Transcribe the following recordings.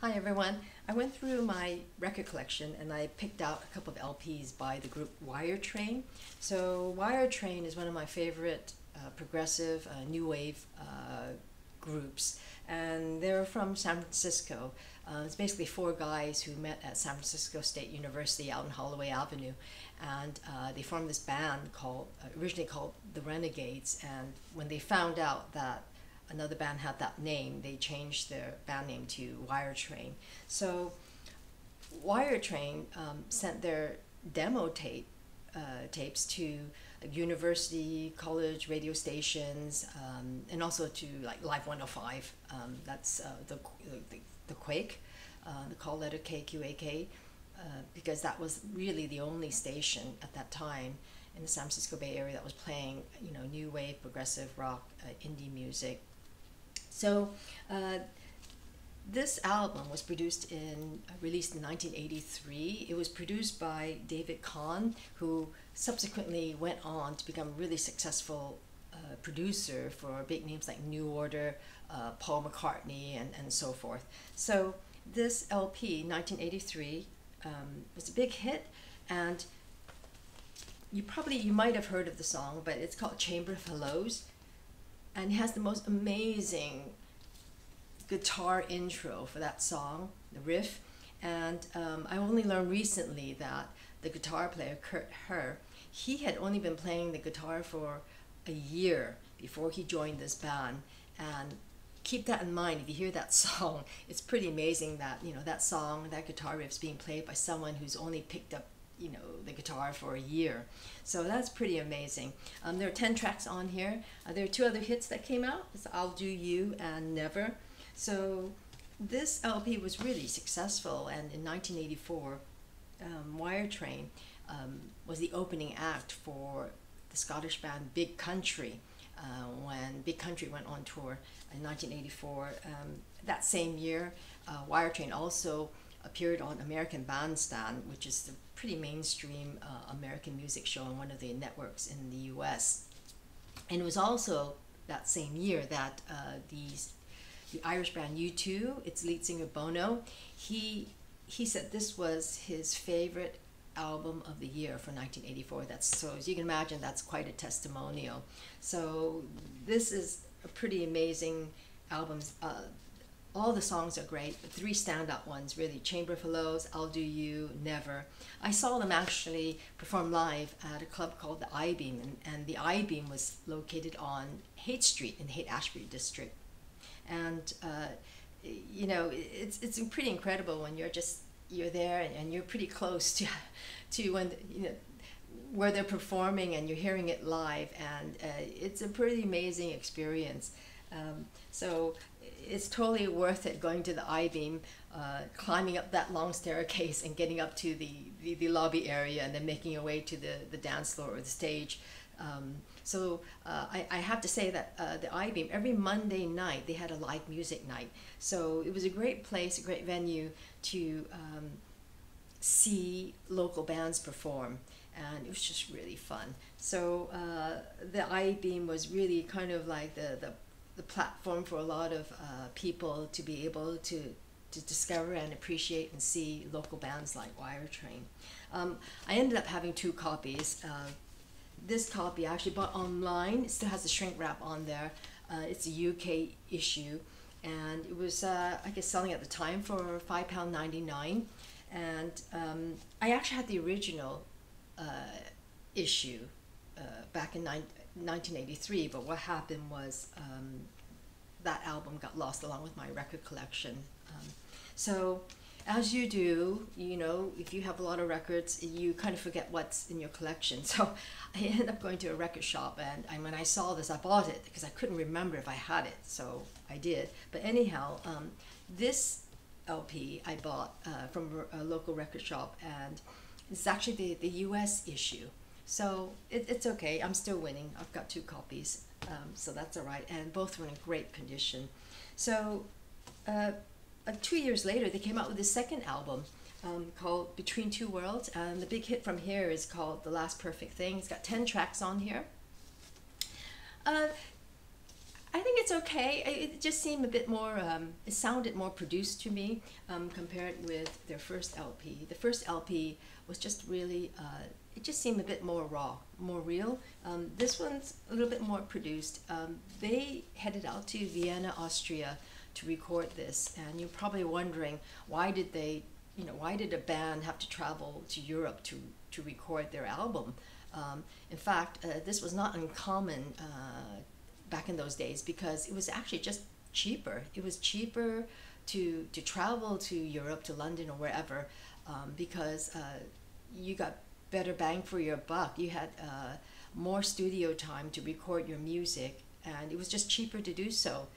Hi everyone. I went through my record collection and I picked out a couple of LPs by the group Wire Train. So Wire Train is one of my favorite progressive new wave groups, and they're from San Francisco. It's basically four guys who met at San Francisco State University out on Holloway Avenue, and they formed this band called originally called the Renegades. And when they found out that another band had that name, they changed their band name to Wire Train. So Wire Train sent their demo tapes to university, college radio stations, and also to like Live 105. That's the Quake, the call letter KQAK, because that was really the only station at that time in the San Francisco Bay Area that was playing, new wave, progressive rock, indie music. So this album was released in 1983. It was produced by David Kahn, who subsequently went on to become a really successful producer for big names like New Order, Paul McCartney, and so forth. So this LP, 1983, was a big hit, and you might have heard of the song, but it's called Chamber of Hellos, and it has the most amazing guitar intro for that song, the riff. And I only learned recently that the guitar player, Kurt Herr, he had only been playing the guitar for a year before he joined this band. And keep that in mind if you hear that song. It's pretty amazing that, that song, that guitar riff is being played by someone who's only picked up the guitar for a year. So that's pretty amazing. There are 10 tracks on here. There are two other hits that came out. It's I'll Do You and Never. So this LP was really successful, and in 1984, Wire Train was the opening act for the Scottish band Big Country when Big Country went on tour in 1984. That same year, Wire Train also appeared on American BANDSTAND, which is the pretty mainstream American music show on one of the networks in the US. And it was also that same year that the Irish band U2, its lead singer Bono, he said this was his favorite album of the year for 1984. So as you can imagine, that's quite a testimonial. So this is a pretty amazing album. All the songs are great, but three standout ones really: Chamber of Hellos, I'll Do You, Never. I saw them actually perform live at a club called the I-Beam, and the I-Beam was located on Haight Street in the Haight-Ashbury district. And it's pretty incredible when you're there and you're pretty close to when where they're performing and you're hearing it live, and it's a pretty amazing experience. So it's totally worth it going to the I-Beam, climbing up that long staircase and getting up to the lobby area, and then making your way to the dance floor or the stage. So I have to say that the I-Beam, every Monday night, they had a live music night. So it was a great place, a great venue to see local bands perform. And it was just really fun. So the I-Beam was really kind of like the platform for a lot of people to be able to discover and appreciate and see local bands like Wire Train. I ended up having two copies. This copy I actually bought online. It still has the shrink wrap on there. It's a UK issue, and it was I guess selling at the time for £5.99. And I actually had the original issue back in 1983, but what happened was that album got lost along with my record collection. So as you do, if you have a lot of records, you kind of forget what's in your collection. So I ended up going to a record shop, and when I saw this, I bought it because I couldn't remember if I had it, so I did. But anyhow, this LP I bought from a local record shop, and it's actually the US issue. So it's okay. I'm still winning. I've got two copies, so that's all right. And both were in great condition. So 2 years later, they came out with a second album called Between Two Worlds. And the big hit from here is called The Last Perfect Thing. It's got 10 tracks on here. I think it's okay. It just seemed a bit more, it sounded more produced to me compared with their first LP. The first LP was just really, it just seemed a bit more raw, more real. This one's a little bit more produced. They headed out to Vienna, Austria to record this, and you're probably wondering, why did they, why did a band have to travel to Europe to record their album? In fact, this was not uncommon back in those days, because it was actually just cheaper. It was cheaper to travel to Europe, to London or wherever, because you got better bang for your buck. You had more studio time to record your music, and it was just cheaper to do so.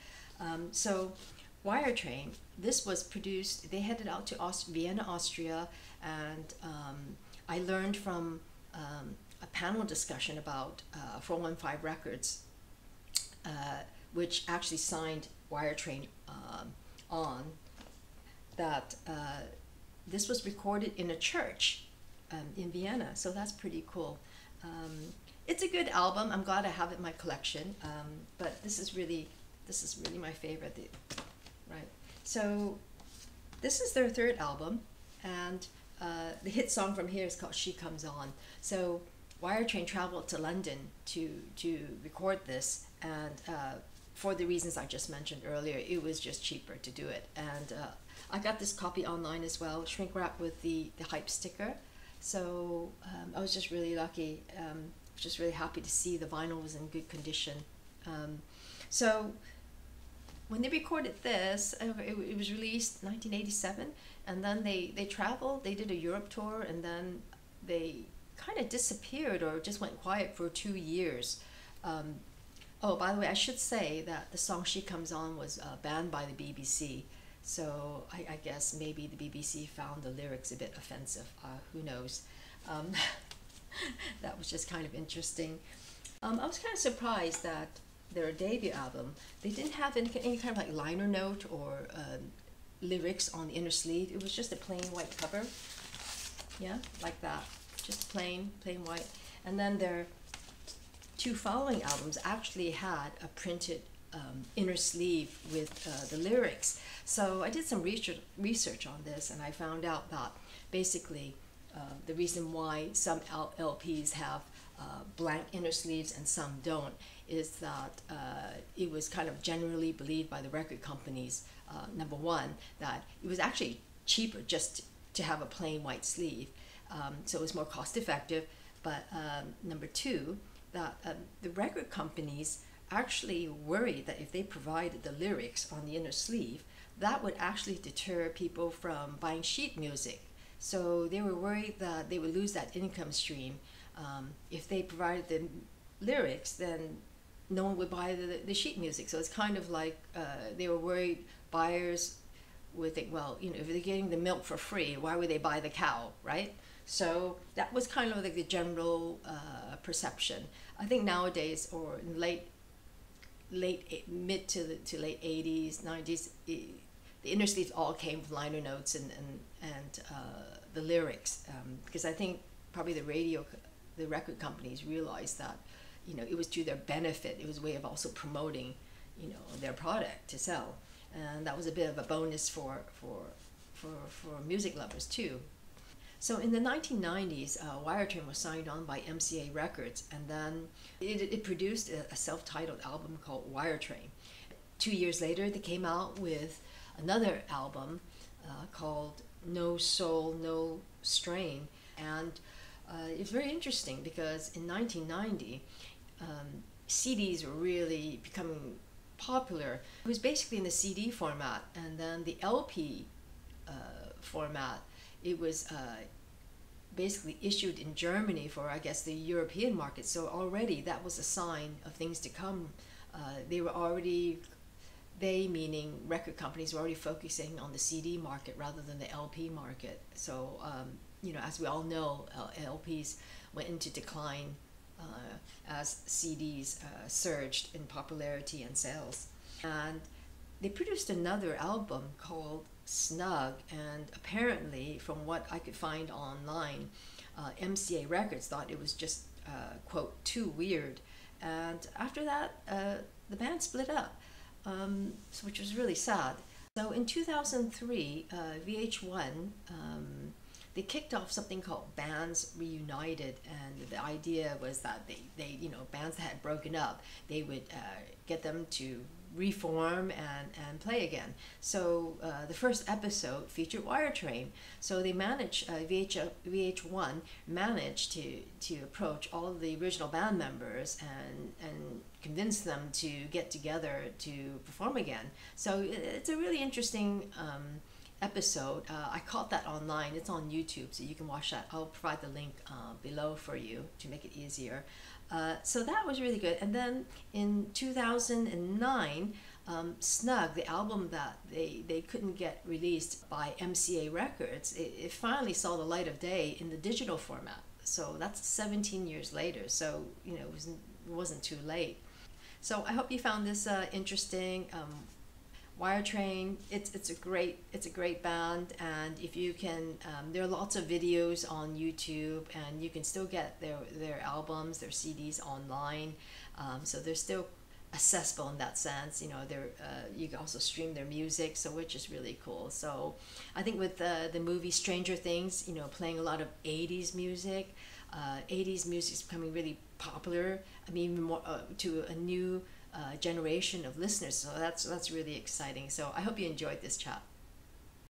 So Wire Train, this was produced, they headed out to Vienna, Austria, and I learned from a panel discussion about 415 Records, which actually signed Wire Train on, that this was recorded in a church in Vienna, so that's pretty cool. It's a good album. I'm glad I have it in my collection, but this is really my favorite, right? So this is their third album, and the hit song from here is called She Comes On. So Wire Train traveled to London to record this, and for the reasons I just mentioned earlier, it was just cheaper to do it. And I got this copy online as well, shrink wrapped with the hype sticker. So I was just really lucky. Just really happy to see the vinyl was in good condition. So when they recorded this, it was released 1987, and then they traveled, they did a Europe tour, and then they kind of disappeared or just went quiet for 2 years. Oh, by the way, I should say that the song She Comes On was banned by the BBC. So I guess maybe the BBC found the lyrics a bit offensive. Who knows? That was just kind of interesting. I was kind of surprised that their debut album, they didn't have any kind of like liner note or lyrics on the inner sleeve. It was just a plain white cover. Yeah, like that. Just plain white. And then their two following albums actually had a printed inner sleeve with the lyrics. So I did some research on this, and I found out that basically the reason why some LPs have blank inner sleeves and some don't is that it was kind of generally believed by the record companies, number one, that it was actually cheaper just to have a plain white sleeve. So it was more cost effective. But number two, that the record companies actually worried that if they provided the lyrics on the inner sleeve, that would actually deter people from buying sheet music. So they were worried that they would lose that income stream. If they provided the lyrics, then no one would buy the sheet music. So it's kind of like they were worried buyers would think, well, if they're getting the milk for free, why would they buy the cow, right? So that was kind of like the general perception. I think nowadays, or in mid to late 80s, 90s, the inner sleeves all came with liner notes and the lyrics, because I think probably the record companies realized that it was to their benefit. It was a way of also promoting their product to sell, and that was a bit of a bonus for music lovers too. So in the 1990s, Wire Train was signed on by MCA Records, and then it produced a self-titled album called Wire Train. 2 years later, they came out with another album called No Soul, No Strain, and it's very interesting because in 1990, CDs were really becoming popular. It was basically in the CD format, and then the LP format, it was basically issued in Germany for, I guess, the European market. So already that was a sign of things to come. They, meaning record companies, were already focusing on the CD market rather than the LP market. So, as we all know, LPs went into decline as CDs surged in popularity and sales. And they produced another album called Snug, and apparently, from what I could find online, MCA Records thought it was just, quote, too weird. And after that, the band split up, which was really sad. So in 2003, VH1, they kicked off something called Bands Reunited, and the idea was that bands that had broken up, they would get them to reform and play again. So the first episode featured Wire Train. So they managed, VH1 managed to approach all of the original band members and convince them to get together to perform again. So it's a really interesting episode. I caught that online. It's on YouTube, so you can watch that. I'll provide the link below for you to make it easier. So that was really good. And then in 2009, Snug, the album that they couldn't get released by MCA Records, it finally saw the light of day in the digital format. So that's 17 years later. So it wasn't too late. So I hope you found this interesting. Wire Train, it's a great band, and if you can, there are lots of videos on YouTube, and you can still get their albums, their CDs online. So they're still accessible in that sense. You can also stream their music, so which is really cool. So I think with the movie Stranger Things, playing a lot of 80s music, 80s music is becoming really popular. I mean, even more to a new generation of listeners. So that's really exciting. So I hope you enjoyed this chat.